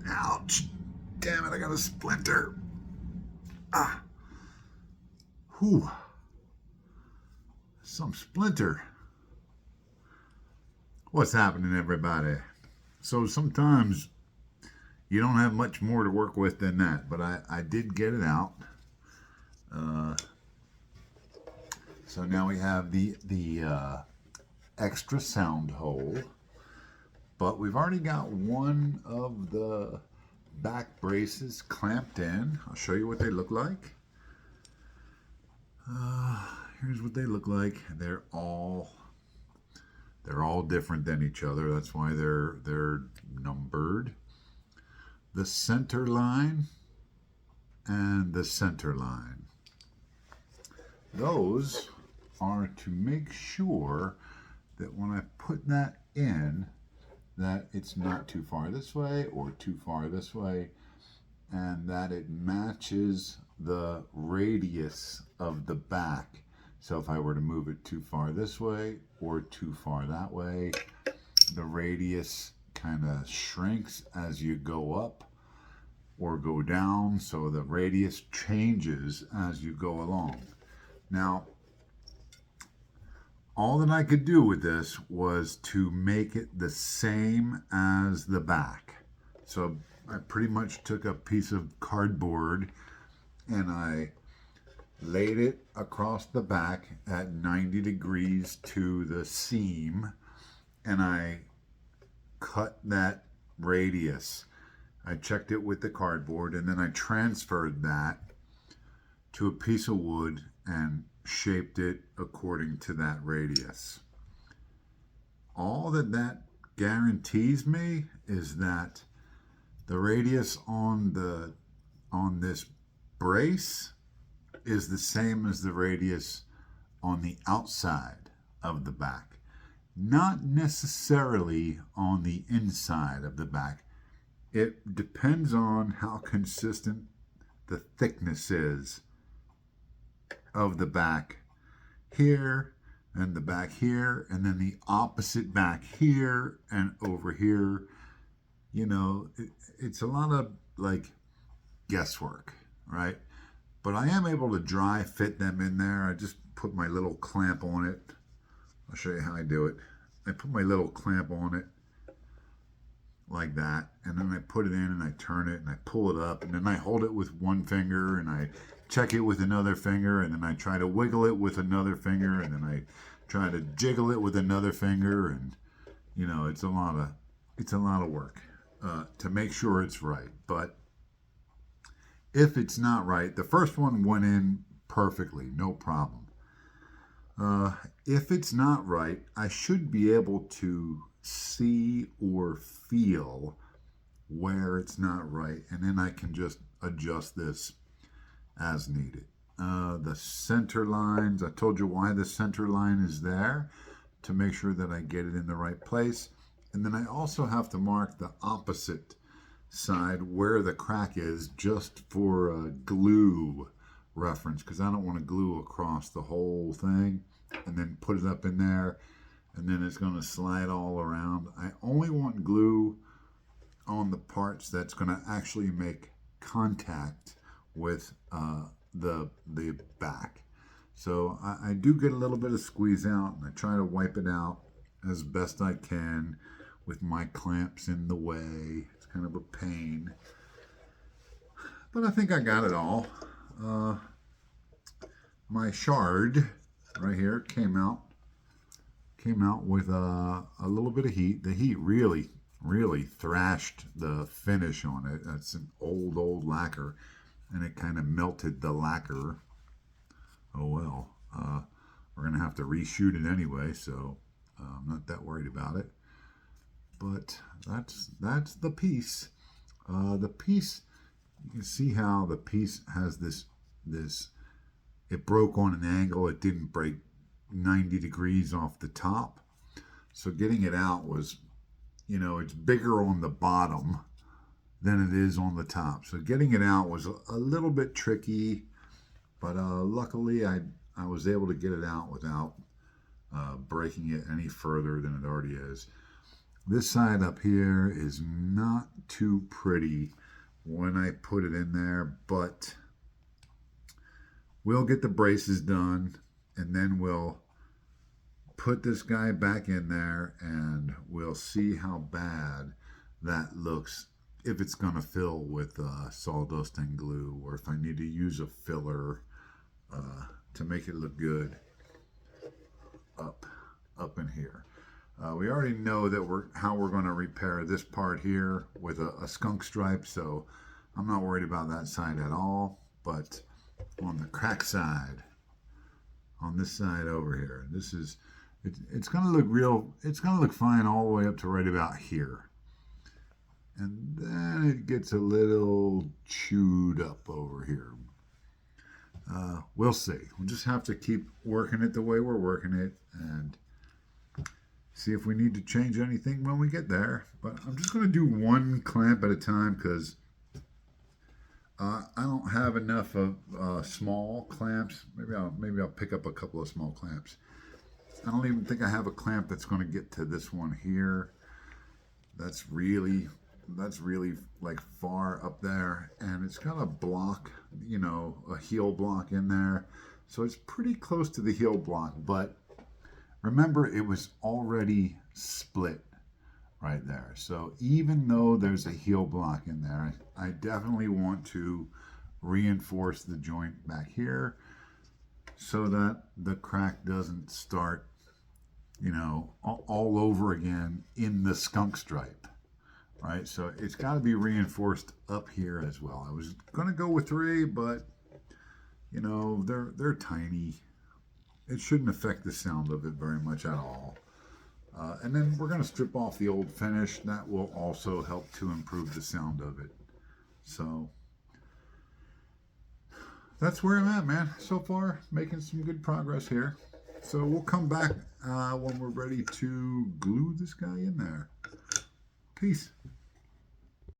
Ouch. Damn it, I got a splinter. Ah. Whew. Some splinter. What's happening, everybody? So sometimes you don't have much more to work with than that, but I did get it out. So now we have the extra sound hole, but we've already got one of the back braces clamped in. I'll show you what they look like. Here's what they look like. They're all different than each other. That's why they're numbered. The center line and the center line. Those are to make sure that when I put that in, that it's not too far this way or too far this way, and that it matches the radius of the back. So if I were to move it too far this way or too far that way, the radius kind of shrinks as you go up or go down, so the radius changes as you go along. Now, all that I could do with this was to make it the same as the back. So I pretty much took a piece of cardboard and I laid it across the back at 90 degrees to the seam, and I cut that radius. I checked it with the cardboard, and then I transferred that to a piece of wood and shaped it according to that radius. All that guarantees me is that the radius on this brace is the same as the radius on the outside of the back, not necessarily on the inside of the back. It depends on how consistent the thickness is of the back here and the back here, and then the opposite back here and over here. You know, it's a lot of like guesswork, right? But I am able to dry fit them in there. I just put my little clamp on it. I'll show you how I do it. I put my little clamp on it like that, and then I put it in and I turn it and I pull it up, and then I hold it with one finger and I check it with another finger, and then I try to wiggle it with another finger, and then I try to jiggle it with another finger, and you know, it's a lot of work to make sure it's right. But if it's not right, the first one went in perfectly, no problem. If it's not right, I should be able to see or feel where it's not right, and then I can just adjust this as needed. The center lines, I told you why the center line is there, to make sure that I get it in the right place. And then I also have to mark the opposite side where the crack is, just for a glue reference, because I don't want to glue across the whole thing and then put it up in there and then it's going to slide all around. I only want glue on the parts that's going to actually make contact with the back. So I do get a little bit of squeeze out, and I try to wipe it out as best I can with my clamps in the way. It's kind of a pain, but I think I got it all. My shard right here came out with a little bit of heat. The heat really thrashed the finish on it. That's an old lacquer, and it kind of melted the lacquer. Oh well, we're gonna have to reshoot it anyway, so I'm not that worried about it. But that's the piece. The piece, you can see how the piece has this. It broke on an angle. It didn't break 90 degrees off the top. So getting it out was, you know, it's bigger on the bottom than it is on the top. So getting it out was a little bit tricky, but luckily I was able to get it out without breaking it any further than it already is. This side up here is not too pretty when I put it in there, but we'll get the braces done, and then we'll put this guy back in there, and we'll see how bad that looks, if it's going to fill with sawdust and glue, or if I need to use a filler to make it look good up in here. We already know that how we're going to repair this part here with a skunk stripe, so I'm not worried about that side at all. But on the crack side, on this side over here, it's going to look real. It's going to look fine all the way up to right about here, and then it gets a little chewed up over here. We'll see. We'll just have to keep working it the way we're working it, and see if we need to change anything when we get there. But I'm just going to do one clamp at a time, because I don't have enough of small clamps. Maybe I'll pick up a couple of small clamps. I don't even think I have a clamp that's going to get to this one here. That's really like far up there, and it's got a block, a heel block in there. So it's pretty close to the heel block, but remember, it was already split right there. So even though there's a heel block in there, I definitely want to reinforce the joint back here so that the crack doesn't start, all over again in the skunk stripe, right? So it's got to be reinforced up here as well. I was going to go with 3, but, they're tiny. It shouldn't affect the sound of it very much at all. And then we're going to strip off the old finish. That will also help to improve the sound of it. So that's where I'm at, man. So far, making some good progress here. So we'll come back when we're ready to glue this guy in there. Peace.